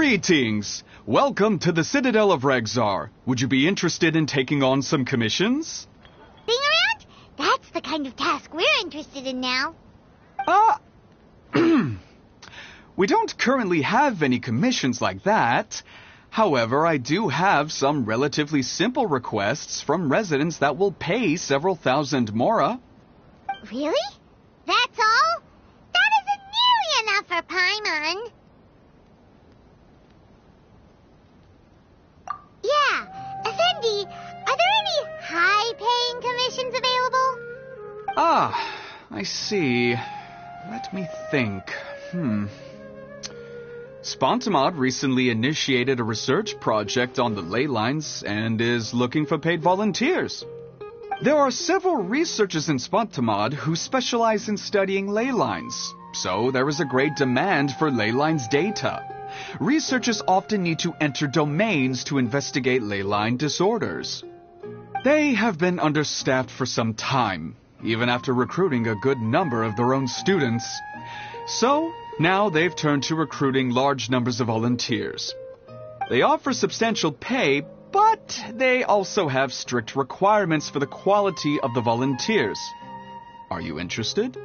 Greetings! Welcome to the Citadel of Regzar. Would you be interested in taking on some commissions? Being around? That's the kind of task we're interested in now. We don't currently have any commissions like that. However, I do have some relatively simple requests from residents that will pay several thousand mora. Really? That's all? That isn't nearly enough for Paimon. Yeah, Effendi, are there any high-paying commissions available? Ah, I see. Let me think. Spontamod recently initiated a research project on the ley lines and is looking for paid volunteers. There are several researchers in Spontamod who specialize in studying ley lines, so there is a great demand for ley lines data. Researchers often need to enter domains to investigate ley line disorders. They have been understaffed for some time, even after recruiting a good number of their own students. So, now they've turned to recruiting large numbers of volunteers. They offer substantial pay, but they also have strict requirements for the quality of the volunteers. Are you interested?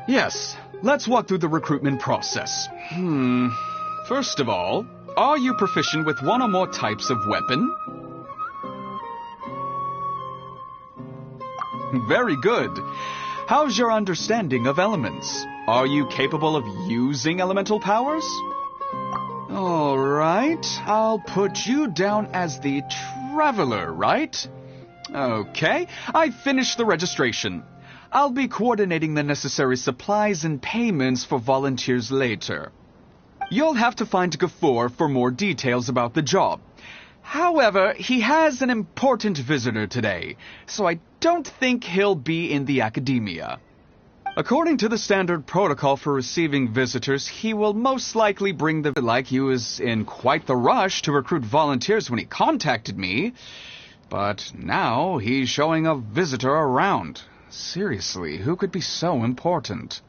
Yes, let's walk through the recruitment process. First of all, are you proficient with one or more types of weapon? Very good. How's your understanding of elements? Are you capable of using elemental powers? All right, I'll put you down as the traveler, right? Okay, I finished the registration. I'll be coordinating the necessary supplies and payments for volunteers later. You'll have to find Gafoor for more details about the job. However, he has an important visitor today, so I don't think he'll be in the academia. According to the standard protocol for receiving visitors, he will most likely bring the... Like he was in quite the rush to recruit volunteers when he contacted me. But now he's showing a visitor around. Seriously, who could be so important?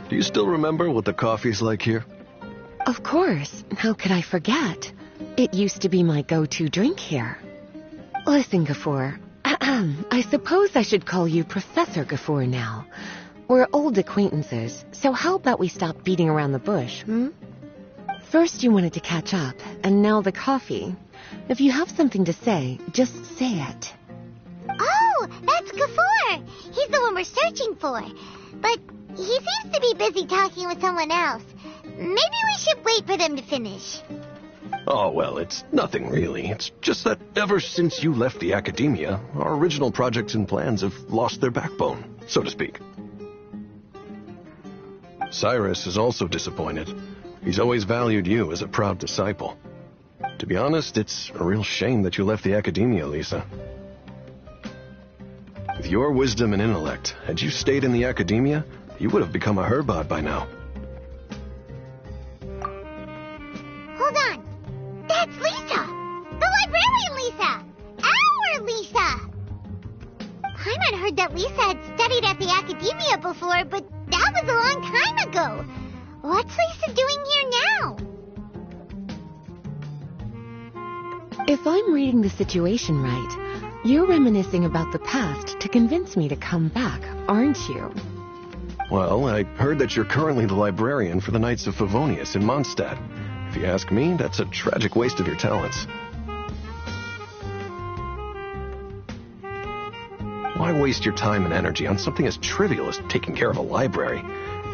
Do you still remember what the coffee's like here? Of course. How could I forget? It used to be my go-to drink here. Listen, Gafoor. I suppose I should call you Professor Gafoor now. We're old acquaintances, so how about we stop beating around the bush, First you wanted to catch up, and now the coffee. If you have something to say, just say it. Oh, that's Gafoor. He's the one we're searching for. But he seems to be busy talking with someone else. Maybe we should wait for them to finish. Oh, well, it's nothing really. It's just that ever since you left the academia, our original projects and plans have lost their backbone, so to speak. Cyrus is also disappointed. He's always valued you as a proud disciple. To be honest, it's a real shame that you left the academia, Lisa. With your wisdom and intellect, had you stayed in the academia, you would have become a Herbad by now. Hold on. That's Lisa. The librarian Lisa. Our Lisa. Paimon heard that Lisa had studied at the academia before, but that was a long time ago. What's Lisa doing here now? If I'm reading the situation right, you're reminiscing about the past to convince me to come back, aren't you? Well, I heard that you're currently the librarian for the Knights of Favonius in Mondstadt. If you ask me, that's a tragic waste of your talents. why waste your time and energy on something as trivial as taking care of a library?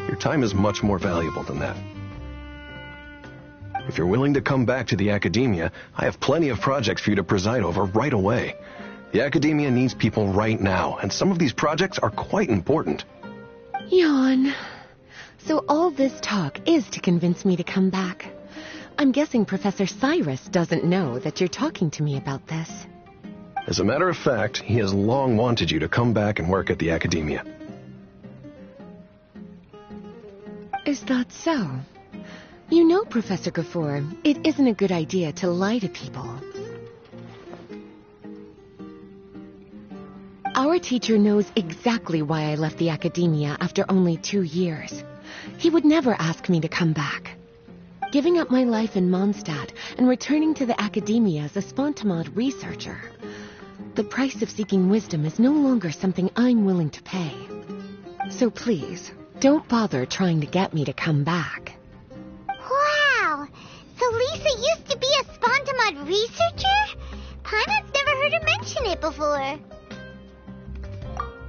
Your time is much more valuable than that. If you're willing to come back to the Academia, I have plenty of projects for you to preside over right away. The Academia needs people right now, and some of these projects are quite important. Yawn. So all this talk is to convince me to come back. I'm guessing Professor Cyrus doesn't know that you're talking to me about this. As a matter of fact, he has long wanted you to come back and work at the Academia. Is that so? You know, Professor Gafoor, it isn't a good idea to lie to people. Our teacher knows exactly why I left the Academia after only 2 years. He would never ask me to come back. Giving up my life in Mondstadt and returning to the Academia as a Spontamod researcher. The price of seeking wisdom is no longer something I'm willing to pay. So please, don't bother trying to get me to come back. Wow! So Lisa used to be a Spontamod researcher? Paimon's never heard her mention it before.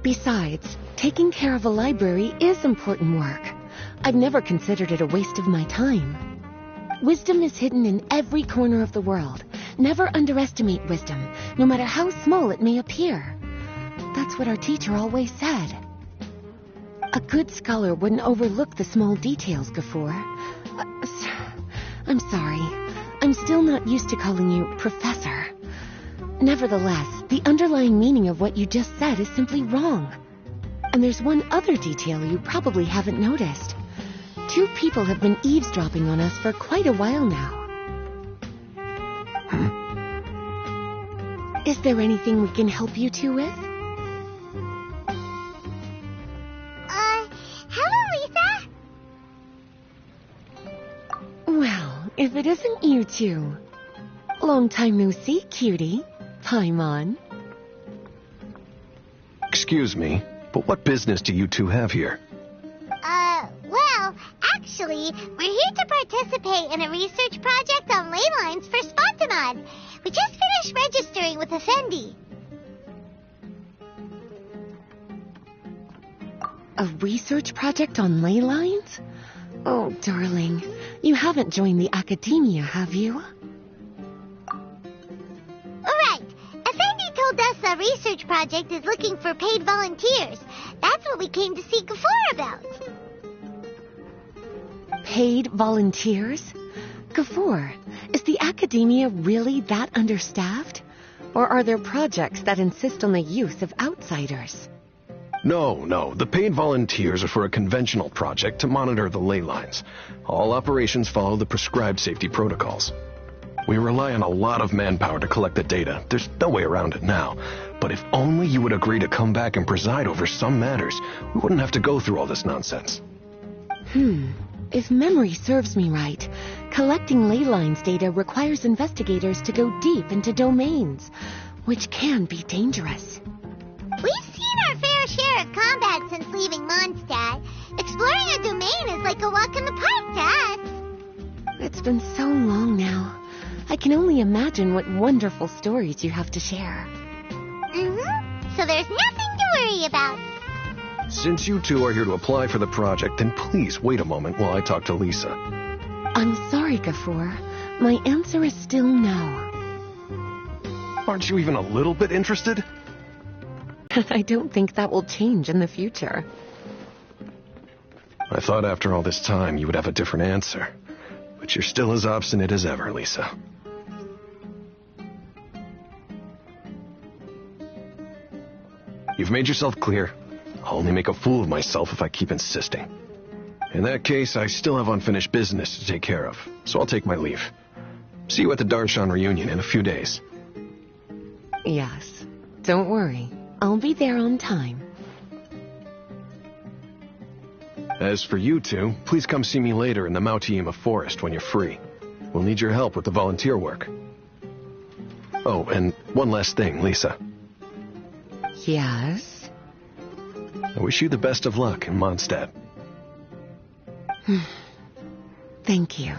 Besides, taking care of a library is important work. I've never considered it a waste of my time. Wisdom is hidden in every corner of the world. Never underestimate wisdom, no matter how small it may appear. That's what our teacher always said. A good scholar wouldn't overlook the small details, Gafoor. I'm sorry. I'm still not used to calling you Professor. Nevertheless, the underlying meaning of what you just said is simply wrong. And there's one other detail you probably haven't noticed. 2 people have been eavesdropping on us for quite a while now. Is there anything we can help you two with? Hello, Lisa! Well, if it isn't you two. Long time no see, cutie. Paimon. Excuse me, but what business do you two have here? Well, actually, we're here to participate in a research project on ley lines for Spontamod. We just finished registering with Effendi. A research project on ley lines? Oh, darling, you haven't joined the Academia, have you? Alright, Effendi told us the research project is looking for paid volunteers. That's what we came to see Gafoor about. Paid volunteers? Gafoor, is the Academia really that understaffed? Or are there projects that insist on the use of outsiders? No. The paid volunteers are for a conventional project to monitor the ley lines. All operations follow the prescribed safety protocols. We rely on a lot of manpower to collect the data. There's no way around it now. But if only you would agree to come back and preside over some matters, we wouldn't have to go through all this nonsense. If memory serves me right, collecting ley lines data requires investigators to go deep into domains, which can be dangerous. We've seen our fair share of combat since leaving Mondstadt. Exploring a domain is like a walk in the park to us. It's been so long now. I can only imagine what wonderful stories you have to share. So there's nothing to worry about. Since you two are here to apply for the project, then please wait a moment while I talk to Lisa. I'm sorry, Gafoor. My answer is still no. Aren't you even a little bit interested? I don't think that will change in the future. I thought after all this time you would have a different answer. But you're still as obstinate as ever, Lisa. You've made yourself clear. I'll only make a fool of myself if I keep insisting. In that case, I still have unfinished business to take care of, so I'll take my leave. See you at the Darshan reunion in a few days. Yes. Don't worry. I'll be there on time. As for you two, please come see me later in the Mautiima forest when you're free. We'll need your help with the volunteer work. Oh, and one last thing, Lisa. Yes? I wish you the best of luck in Mondstadt. Thank you.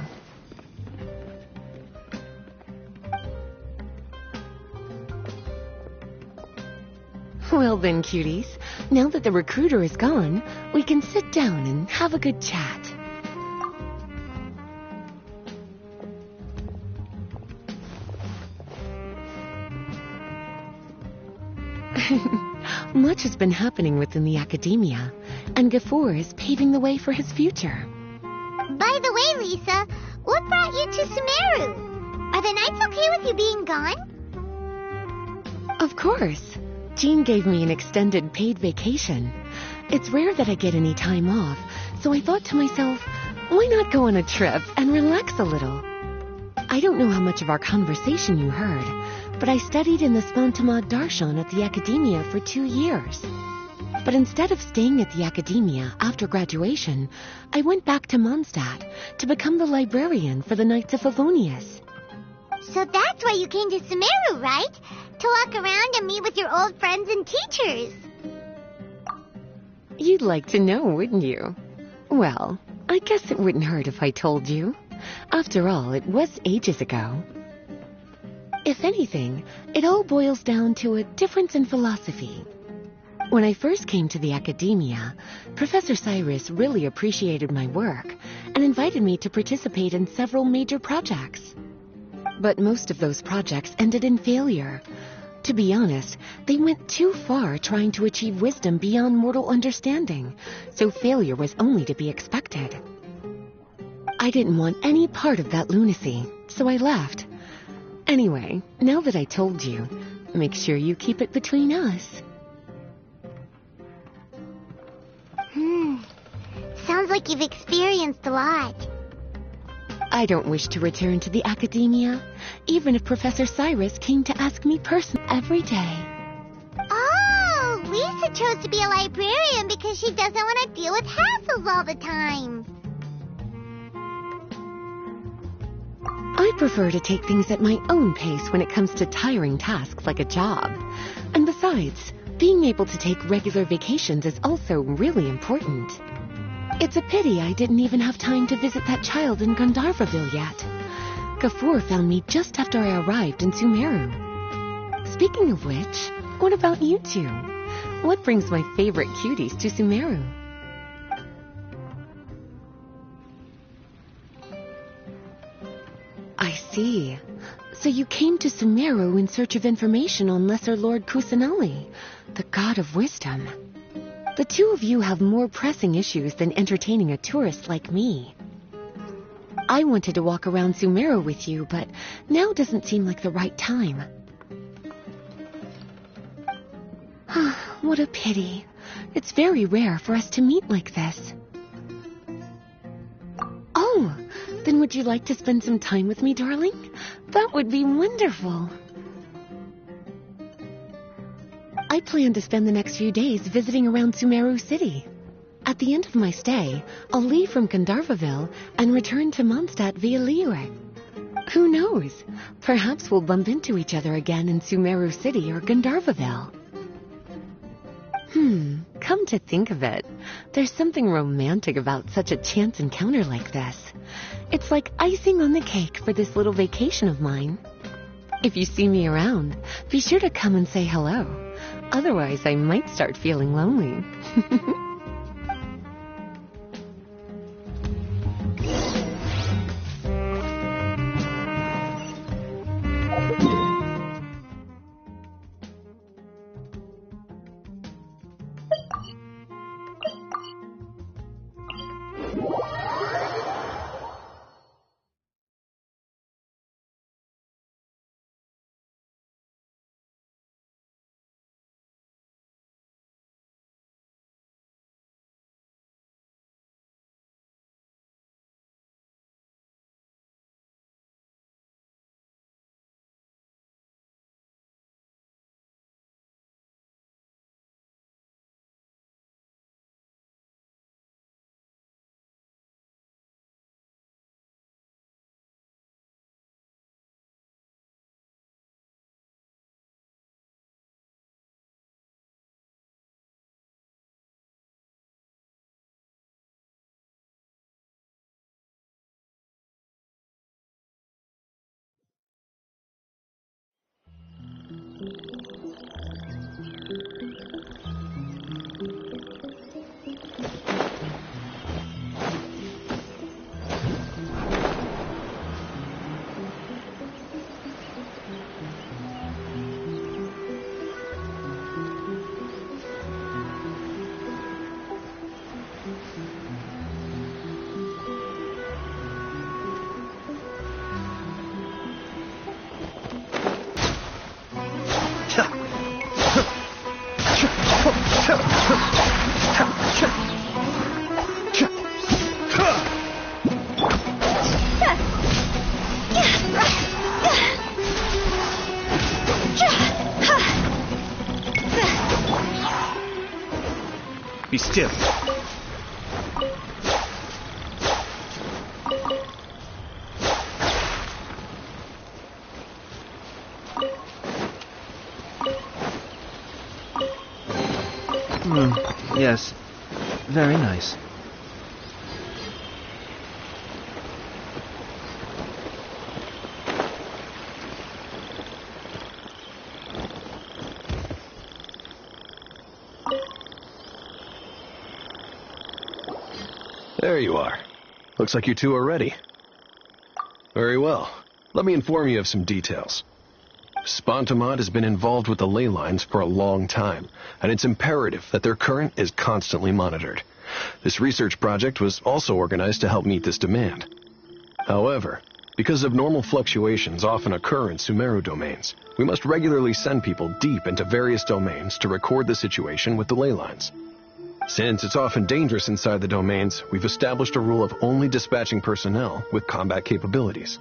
Well then, cuties, now that the recruiter is gone, we can sit down and have a good chat. Much has been happening within the academia, and Gafur is paving the way for his future. By the way, Lisa, what brought you to Sumeru? Are the nights okay with you being gone? Of course. Jean gave me an extended paid vacation. It's rare that I get any time off, so I thought to myself, why not go on a trip and relax a little? I don't know how much of our conversation you heard, but I studied in the Spantamad Darshan at the Academia for 2 years. But instead of staying at the Academia after graduation, I went back to Mondstadt to become the librarian for the Knights of Favonius. So that's why you came to Sumeru, right? To walk around and meet with your old friends and teachers. You'd like to know, wouldn't you? Well, I guess it wouldn't hurt if I told you. After all, it was ages ago. If anything, it all boils down to a difference in philosophy. When I first came to the Academia, Professor Cyrus really appreciated my work and invited me to participate in several major projects. But most of those projects ended in failure. To be honest, they went too far trying to achieve wisdom beyond mortal understanding, so failure was only to be expected. I didn't want any part of that lunacy, so I left. Anyway, now that I told you, make sure you keep it between us. Sounds like you've experienced a lot. I don't wish to return to the Academia, even if Professor Cyrus came to ask me personally every day. Oh, Lisa chose to be a librarian because she doesn't want to deal with hassles all the time. I prefer to take things at my own pace when it comes to tiring tasks like a job. And besides, being able to take regular vacations is also really important. It's a pity I didn't even have time to visit that child in Gandharvaville yet. Gafur found me just after I arrived in Sumeru. Speaking of which, what about you two? What brings my favorite cuties to Sumeru? I see. So you came to Sumeru in search of information on Lesser Lord Kusanali, the god of wisdom. The two of you have more pressing issues than entertaining a tourist like me. I wanted to walk around Sumeru with you, but now doesn't seem like the right time. What a pity. It's very rare for us to meet like this. Oh, then would you like to spend some time with me, darling? That would be wonderful. I plan to spend the next few days visiting around Sumeru City. At the end of my stay, I'll leave from Gandharvaville and return to Mondstadt via Liyue. Who knows? Perhaps we'll bump into each other again in Sumeru City or Gandharvaville. Come to think of it, there's something romantic about such a chance encounter like this. It's like icing on the cake for this little vacation of mine. If you see me around, be sure to come and say hello. Otherwise, I might start feeling lonely. still. Yes. Very nice. There you are. Looks like you two are ready. Very well. Let me inform you of some details. Spontamod has been involved with the ley lines for a long time, and it's imperative that their current is constantly monitored. This research project was also organized to help meet this demand. However, because abnormal fluctuations often occur in Sumeru domains, we must regularly send people deep into various domains to record the situation with the ley lines. Since it's often dangerous inside the domains, we've established a rule of only dispatching personnel with combat capabilities.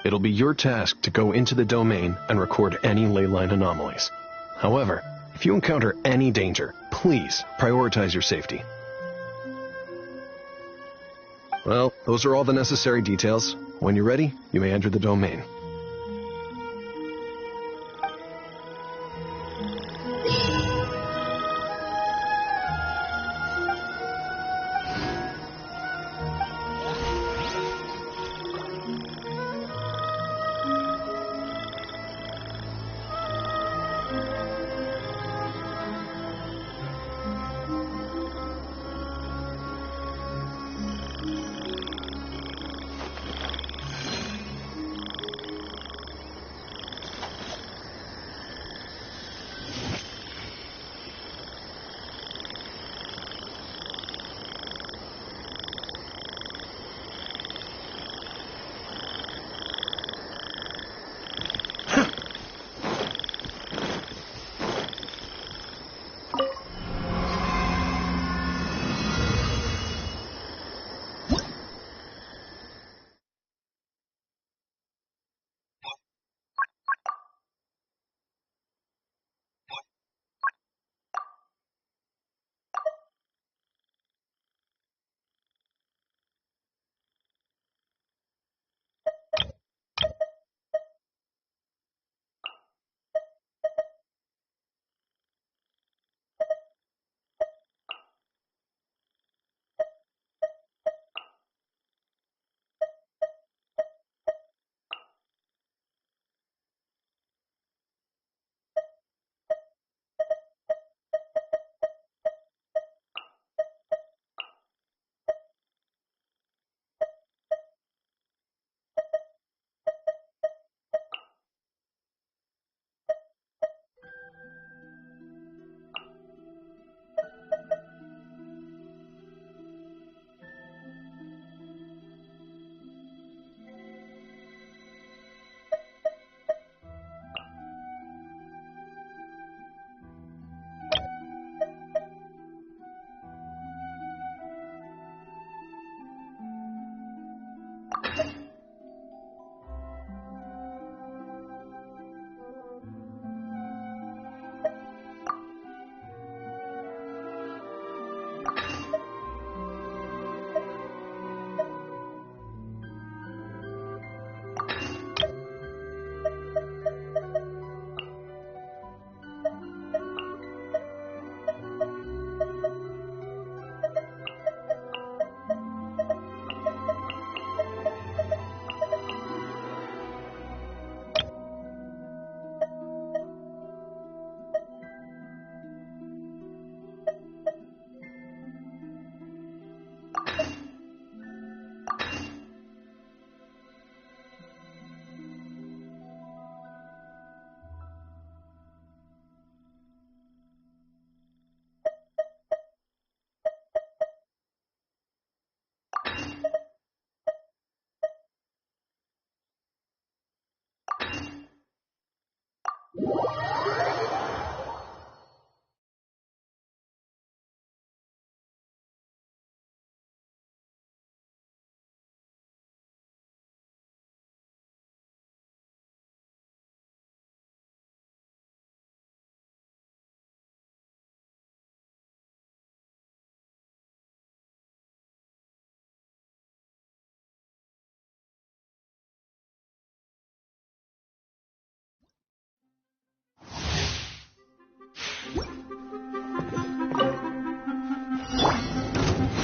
It'll be your task to go into the domain and record any ley line anomalies. However, if you encounter any danger, please prioritize your safety. Well, those are all the necessary details. When you're ready, you may enter the domain.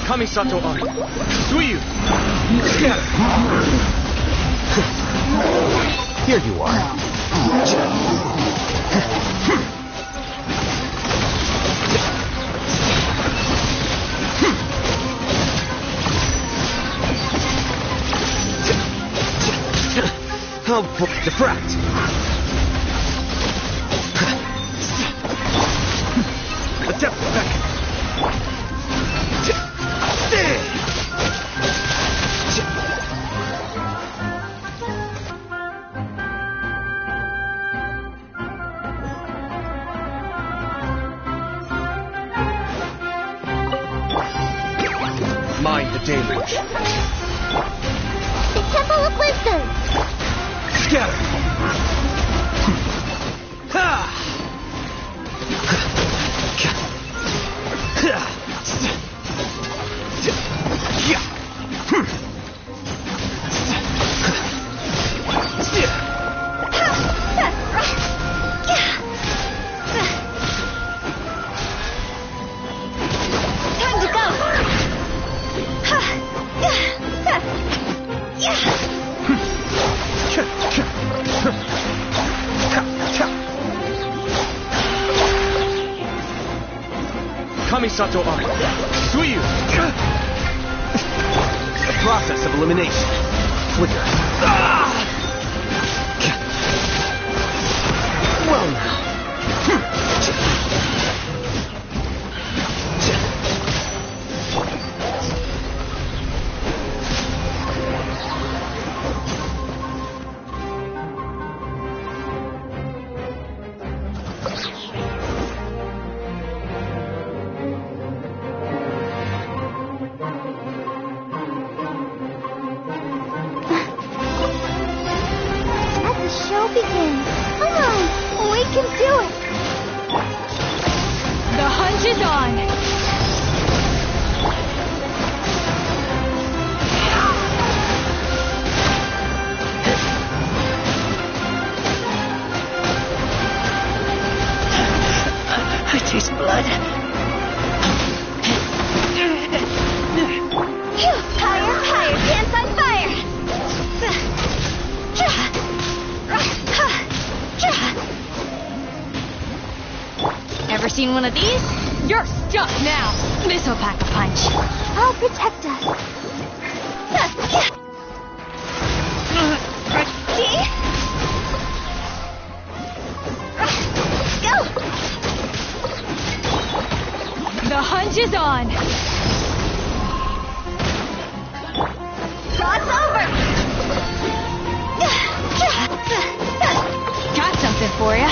Kamisato on. Sumeru! Scatter! Here you are. Diffract! Attempt back! Mind the deluge. The Temple of Wisdom. Scatter! Ha! Time to go. Kamisato on. Sumeru! The process of elimination. Flicker. Well now. Let the show begin. Come on, we can do it. The hunt is on. I taste blood. Phew, higher, higher, pants on fire. Ever seen one of these? You're stuck now. This'll pack a punch. I'll protect us. See? Go! The hunt is on. Shot's over! Got something for ya.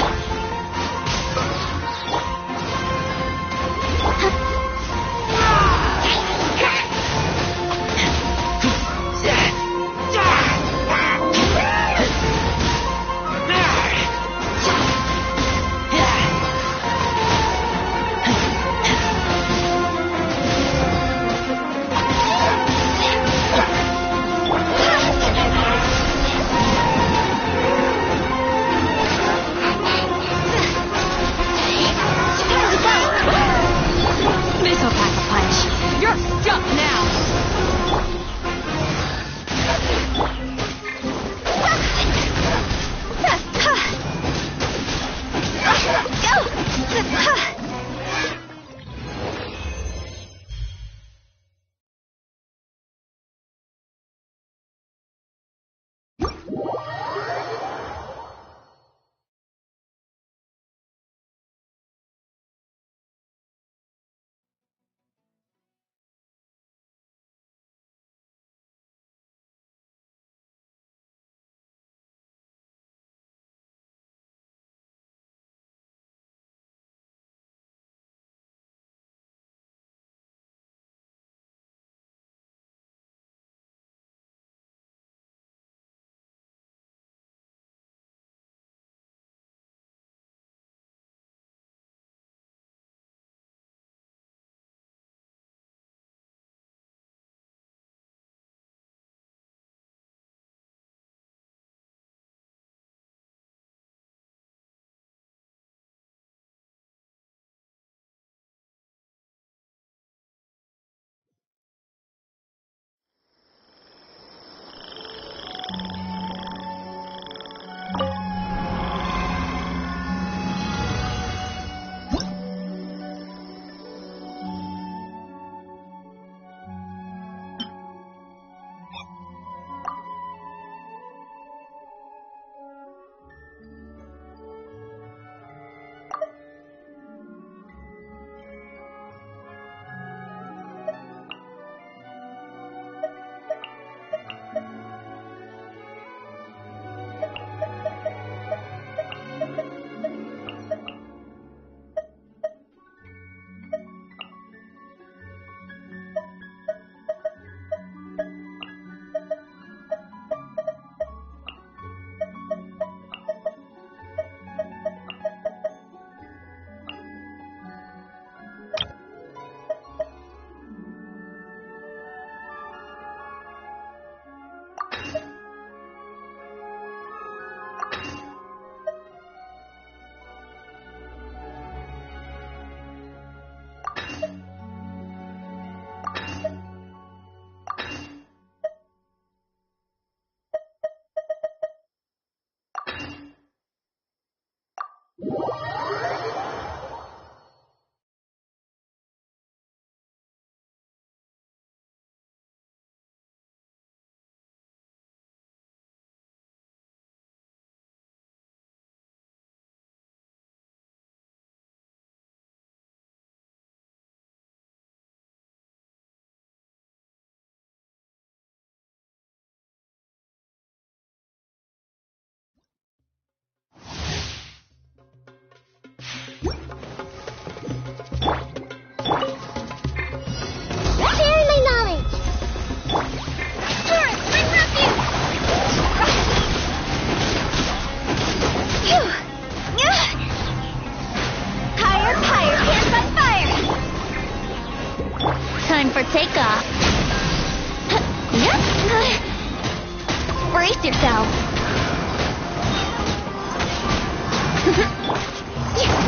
Brace yourself.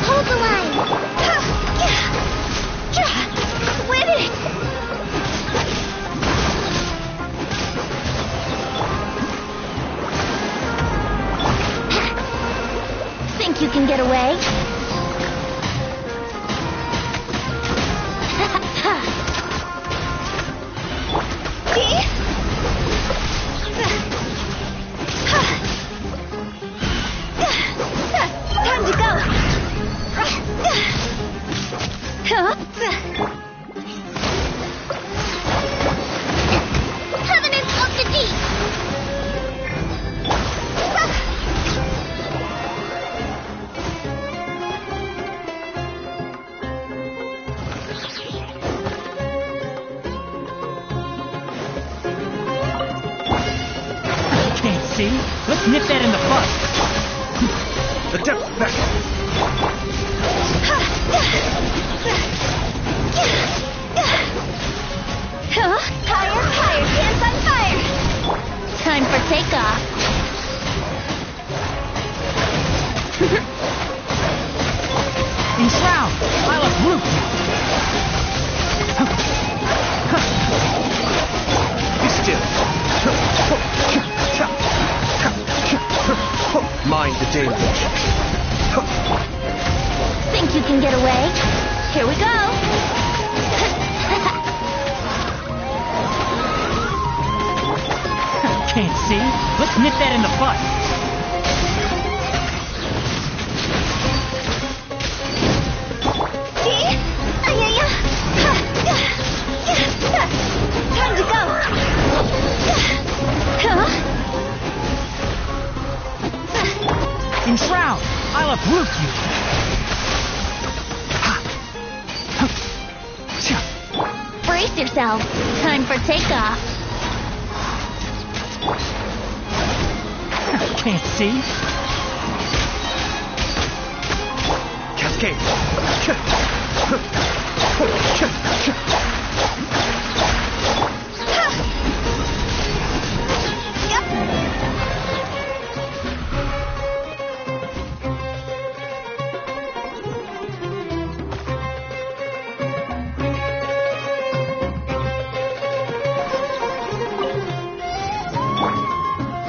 Hold the line. Win it. Think you can get away? Time to go. Covenant of the Deep. Can't see? Let's nip that in the bud. The depth back. Higher, higher, pants on fire. Time for takeoff. Enshroud! I'll uproot you! Be still. Mind the danger. Think you can get away? Here we go. Can't see? Let's nip that in the bud. Time to go. Enshroud! I'll uproot you! Brace yourself. Time for takeoff. Can't see? Cascade.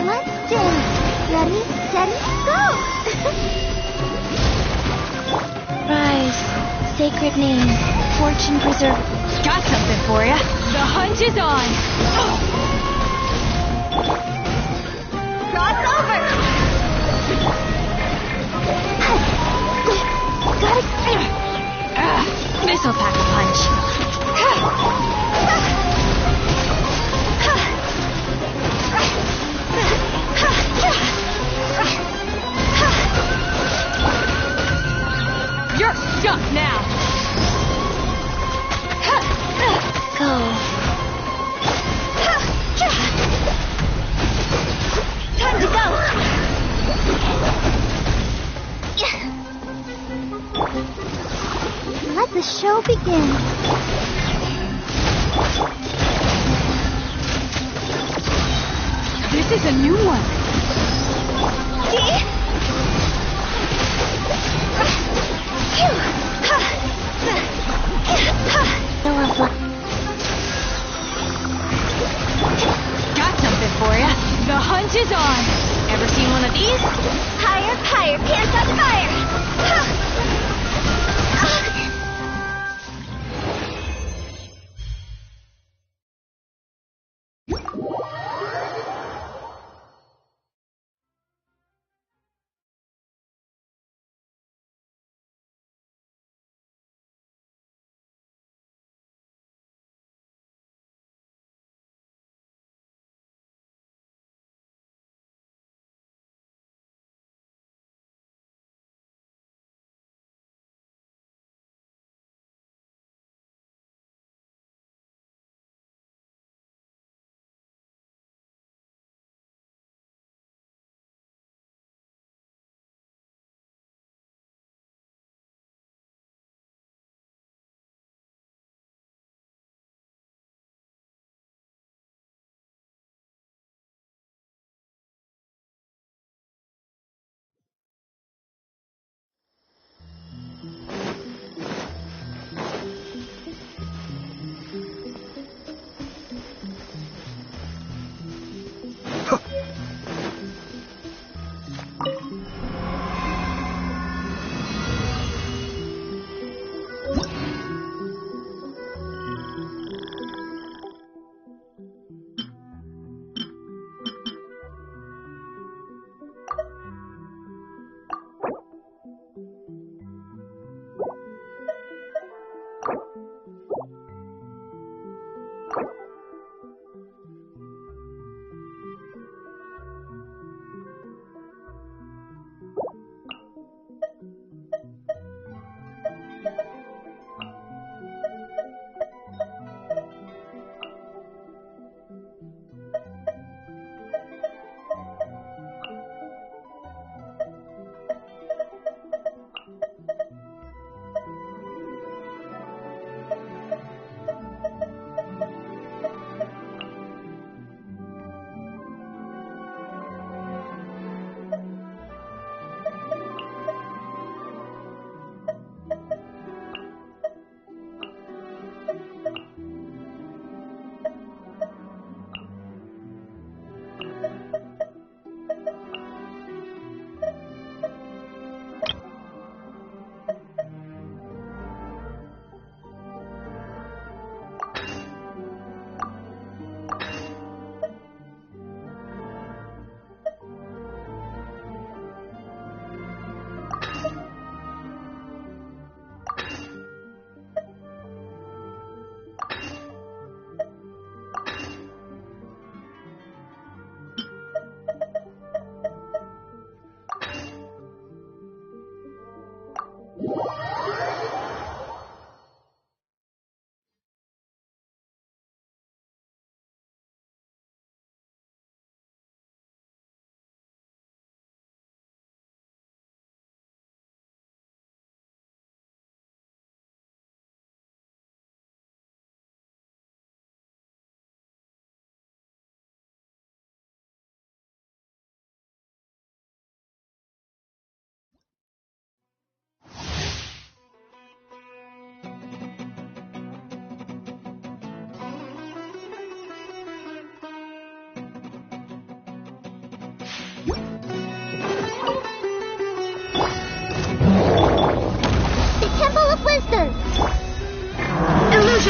Let's dance. Ready, steady, go. Rise. Sacred name. Fortune preserve. Got something for ya. The hunt is on. Cross over. Got it. This'll pack a punch. You're stuck now. Go. Time to go. Let the show begin. This is a new one. Got something for ya. The hunt is on. Ever seen one of these? Higher, higher, pants on fire.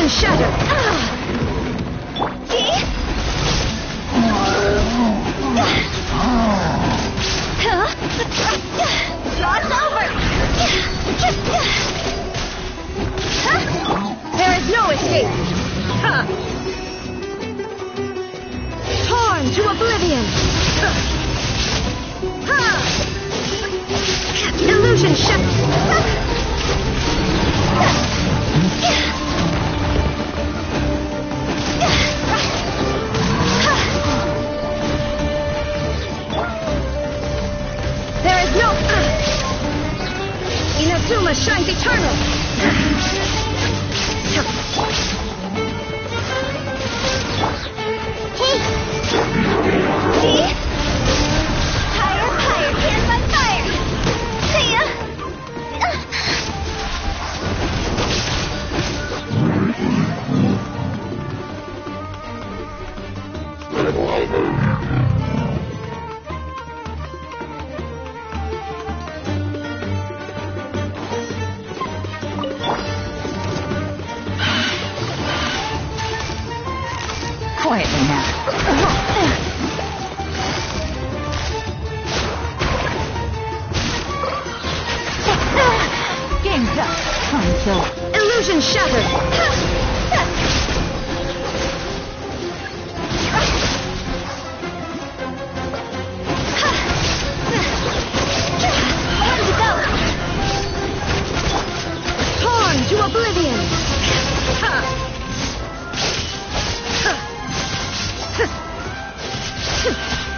Illusion shattered! See? Jaw's over! There is no escape! Ha! Torn to oblivion! Ha! Illusion shattered! There is no... Inazuma shines eternal! Hey! See? Higher, higher, hands on fire! See ya! Quietly now. Game's up. Hanzo. Illusion shattered! Time to go! Torn to oblivion! Ha!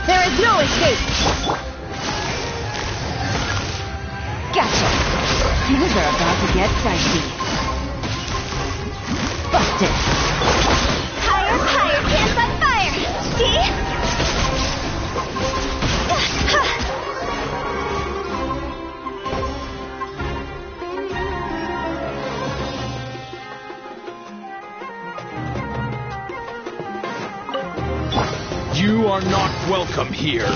There is no escape! Gotcha. Things are about to get dicey. Busted. Higher, higher, hands on fire! See? You are not welcome here.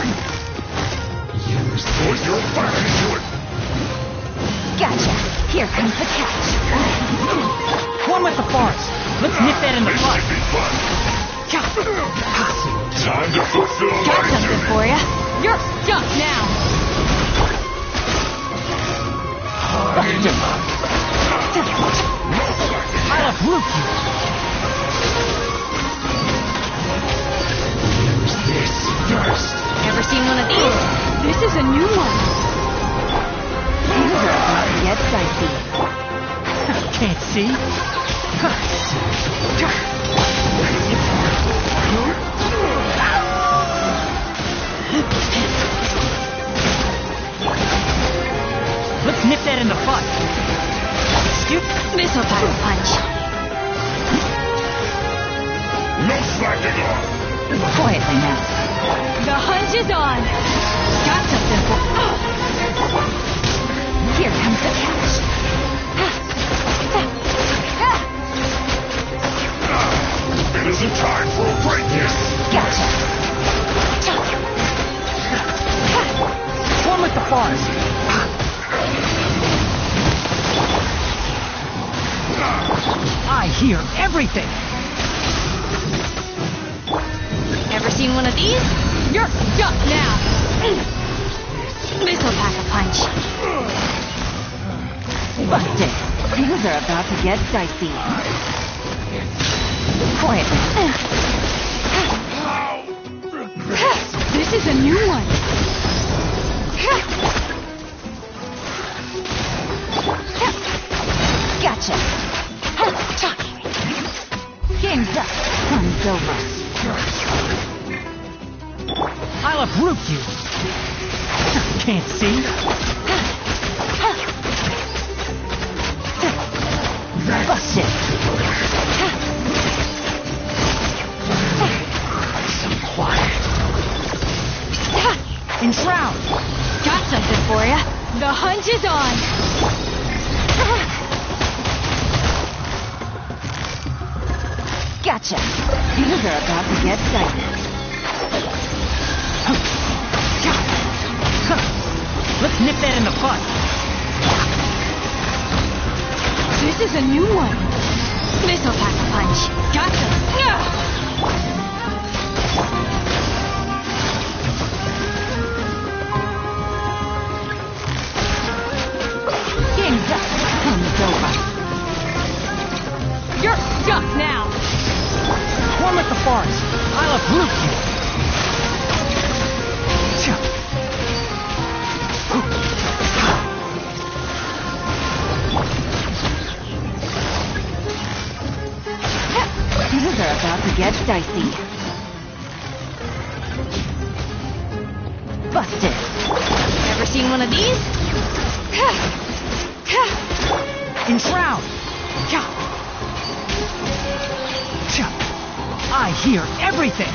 Put your back into it. Gotcha. Here comes the catch. One with the force. Let's nip that in the bud. Time to fulfill Got my something duty. for ya. You're stuck now. Busted. I'll uproot you. This first. Ever seen one of these? This is a new one. Things are about to get dicey. Can't see? Let's nip that in the bud. Scoop. Missile pack punch. No slacking off. Quietly now. The hunt is on. Got something for... Here comes the catch. It isn't time for a break yet. Gotcha. One with the force. I hear everything. Ever seen one of these? You're stuck now. Missile pack a punch. Busted. Things are about to get dicey. Quietly. This is a new one. Gotcha. Game's up. Fun's over. I'll uproot you. Can't see? Busted. Quiet. Enshroud. Got something for ya. The hunt is on. Gotcha. Things are about to get dicey. Let's nip that in the bud. This is a new one. This'll pack a punch. Gotcha. Game's up. Game's over. You're stuck now. Form at the forest. I'll uproot you. Things are about to get dicey. Busted. Ever seen one of these? Enshroud. I hear everything.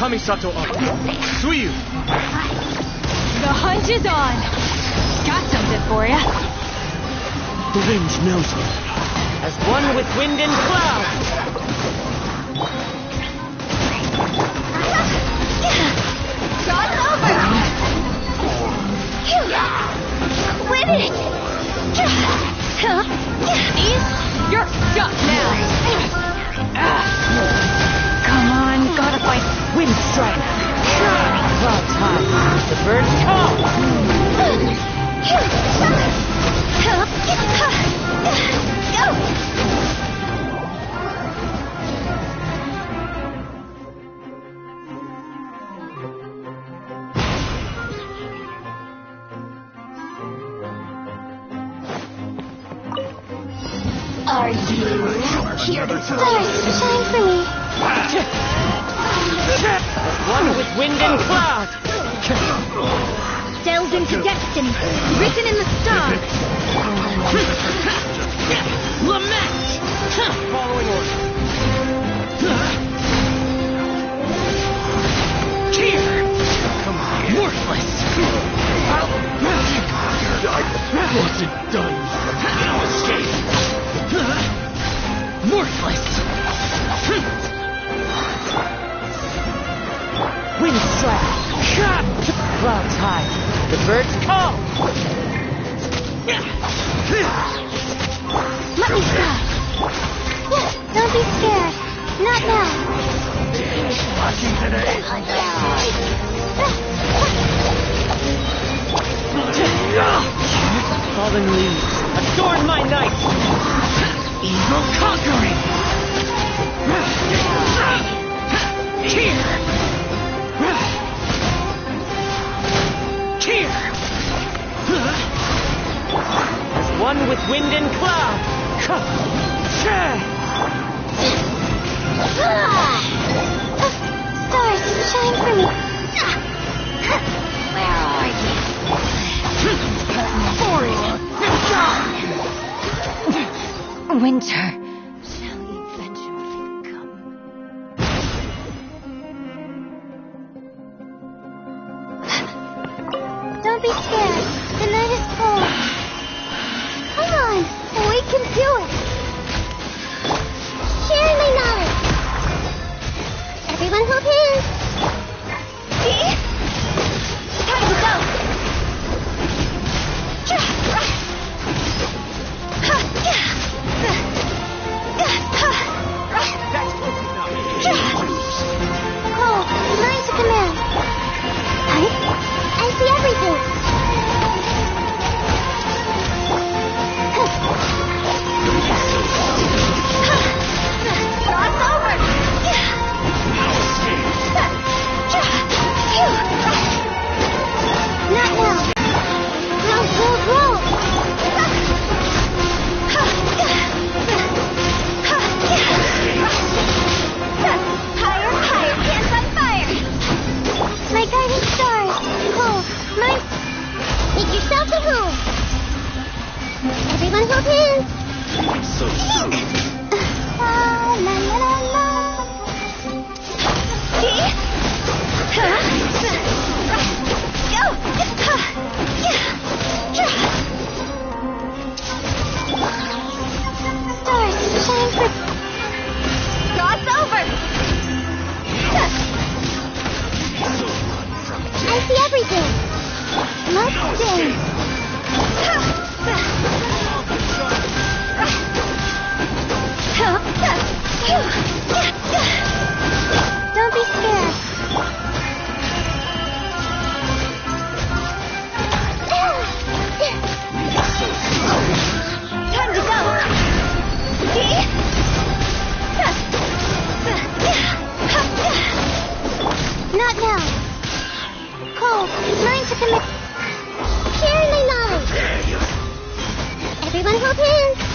Kamisato up. Suyu! The hunt is on. Got something for ya. The wind knows me. As one with wind and cloud. Shot's over. Quit it. These? You're stuck now. Come on, gotta fight. Wind strike. Cloud time. The birds come. are you? Here to Stars, shine for me. One with wind and cloud. delved into destiny, written in the stars. Lament! Following order. Here! Come on. Worthless! Wasn't done. No escape. Worthless! Wind slap! Clouds high. The birds call. Let me stop. Don't be scared. Not now. Watching today. Fallen leaves. Adorn my night. Evil conquering. Here. Here. As one with wind and cloud. Stars, shine for me. Where are you? Winter shall eventually come. Don't be scared. The night is cold. Come on. We can do it. Share my knowledge. Everyone hold hands. Time to go! Cole, learn to command. I see everything. Cross over! Not now. Roll, roll, roll. Higher, higher, hands on fire! My guiding stars. Cole, learn. Make yourself at home. Everyone hold hands. So soon. La la la la la. Stars, shine for. Cross over! I see everything. Let's dance. Don't be scared. Time to go! Not now. Cole, learn to commit. Share my knowledge. Everyone hold hands.